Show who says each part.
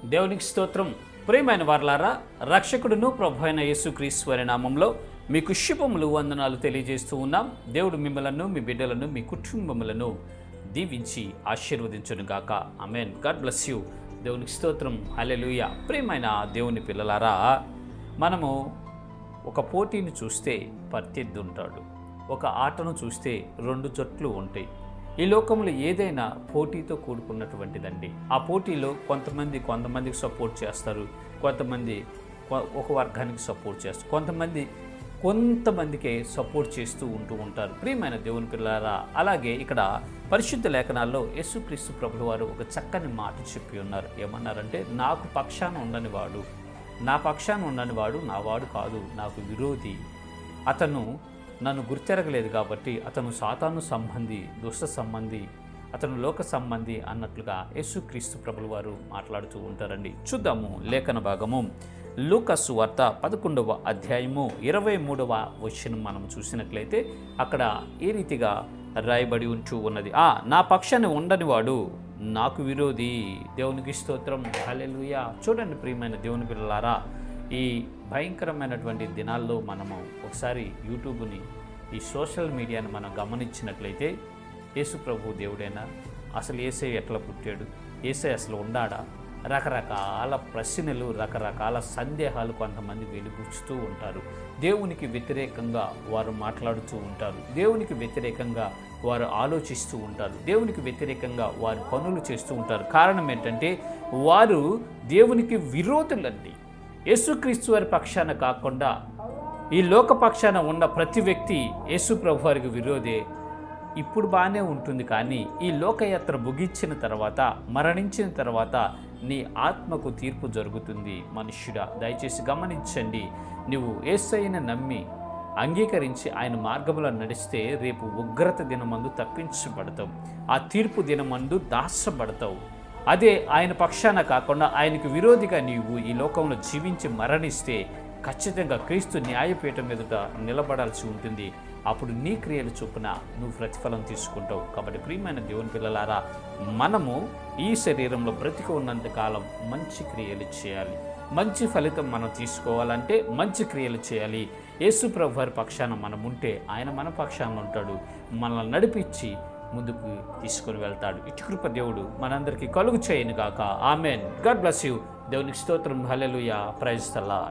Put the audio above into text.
Speaker 1: దేవునికి స్తోత్రం. ప్రియమైన వారలారా, రక్షకుడును ప్రభు అయిన యేసుక్రీస్తు వారి నామంలో మీకు శుభములు వందనాలు తెలియజేస్తూ ఉన్నాం. దేవుడు మిమ్మలను, మీ బిడ్డలను, మీ కుటుంబములను దీవించి ఆశీర్వదించును గాక. ఆమేన్. God bless you. దేవునికి స్తోత్రం. హల్లెలూయా. ప్రియమైన దేవుని పిల్లలారా, మనము ఒక పోటీని చూస్తే ప్రత్యర్థి ఉంటాడు, ఒక ఆటను చూస్తే రెండు జట్లు ఉంటాయి. ఈ లోకంలో ఏదైనా పోటీతో కూడుకున్నటువంటిదండి. ఆ పోటీలో కొంతమందికి సపోర్ట్ చేస్తారు, కొంతమంది ఒక వర్గానికి సపోర్ట్ చేస్తారు, కొంతమందికే సపోర్ట్ చేస్తూ ఉంటారు. ప్రియమైన దేవుని పిల్లారా, అలాగే ఇక్కడ పరిశుద్ధ లేఖనాల్లో యేసుక్రీస్తు ప్రభువు వారు ఒక చక్కని మాట చెప్పి ఉన్నారు. ఏమన్నారంటే, నా పక్షాన ఉండని వాడు నా వాడు కాదు, నాకు విరోధి. అతను నన్ను గుర్తెరగలేదు కాబట్టి అతను సాతాను సంబంధి, దుష్ట సంబంధి, అతను లోక సంబంధి అన్నట్లుగా యేసుక్రీస్తు ప్రభుల వారు మాట్లాడుతూ ఉంటారండి. చూద్దాము లేఖన భాగము. లూకా సువార్త 11వ అధ్యాయము 23వ వచనం మనం చూసినట్లయితే అక్కడ ఈ రీతిగా రాయబడి ఉంటూ ఉన్నది. నా పక్షాన్ని ఉండని వాడు నాకు విరోధి. దేవునికి స్తోత్రం. హల్లెలూయా. చూడండి ప్రియమైన దేవుని పిల్లలారా, ఈ భయంకరమైనటువంటి దినాల్లో మనము ఒకసారి యూట్యూబ్ని, ఈ సోషల్ మీడియాని మనం గమనించినట్లయితే, యేసు ప్రభు దేవుడైనా, అసలు యేసయ్య ఎట్లా పుట్టాడు, యేసయ్య అసలు ఉండాడా, రకరకాల ప్రశ్నలు, రకరకాల సందేహాలు కొంతమంది వెలుగుచ్చుతూ ఉంటారు. దేవునికి వ్యతిరేకంగా వారు మాట్లాడుతూ ఉంటారు, దేవునికి వ్యతిరేకంగా వారు ఆలోచిస్తూ ఉంటారు, దేవునికి వ్యతిరేకంగా వారు పనులు చేస్తూ ఉంటారు. కారణం ఏంటంటే వారు దేవునికి విరోధులండి. యేసుక్రీస్తు వారి పక్షాన కాకుండా ఈ లోక పక్షాన ఉన్న ప్రతి వ్యక్తి యేసు ప్రభు వారికి విరోధే. ఇప్పుడు బాగానే ఉంటుంది, కానీ ఈ లోకయాత్ర ముగించిన తర్వాత, మరణించిన తర్వాత నీ ఆత్మకు తీర్పు జరుగుతుంది. మనుష్యుడా, దయచేసి గమనించండి. నువ్వు యేసయ్యను నమ్మి అంగీకరించి ఆయన మార్గంలో నడిస్తే రేపు ఉగ్రత దినమందు తప్పించబడతావు, ఆ తీర్పు దినమందు దాచబడతావు. అదే ఆయన పక్షాన కాకుండా ఆయనకు విరోధిగా నీవు ఈ లోకంలో జీవించి మరణిస్తే ఖచ్చితంగా క్రీస్తు న్యాయపీఠం ఎదుట నిలబడాల్సి ఉంటుంది. అప్పుడు నీ క్రియలు చొప్పున నువ్వు ప్రతిఫలం తీసుకుంటావు. కాబట్టి ప్రియమైన దేవుని పిల్లలారా, మనము ఈ శరీరంలో బ్రతికి ఉన్నంత కాలం మంచి క్రియలు చేయాలి. మంచి ఫలితం మనం తీసుకోవాలంటే మంచి క్రియలు చేయాలి. యేసు ప్రభు వారి పక్షాన మనం ఉంటే ఆయన మన పక్షాన ఉంటాడు, మనల్ని నడిపించి ముందుకు తీసుకొని వెళ్తాడు. ఇటు కృప దేవుడు మనందరికీ కలుగు చేయను గాక. ఆమెన్. God bless you. దేవునికి స్తోత్రం. హల్లెలూయా. Praise the lord.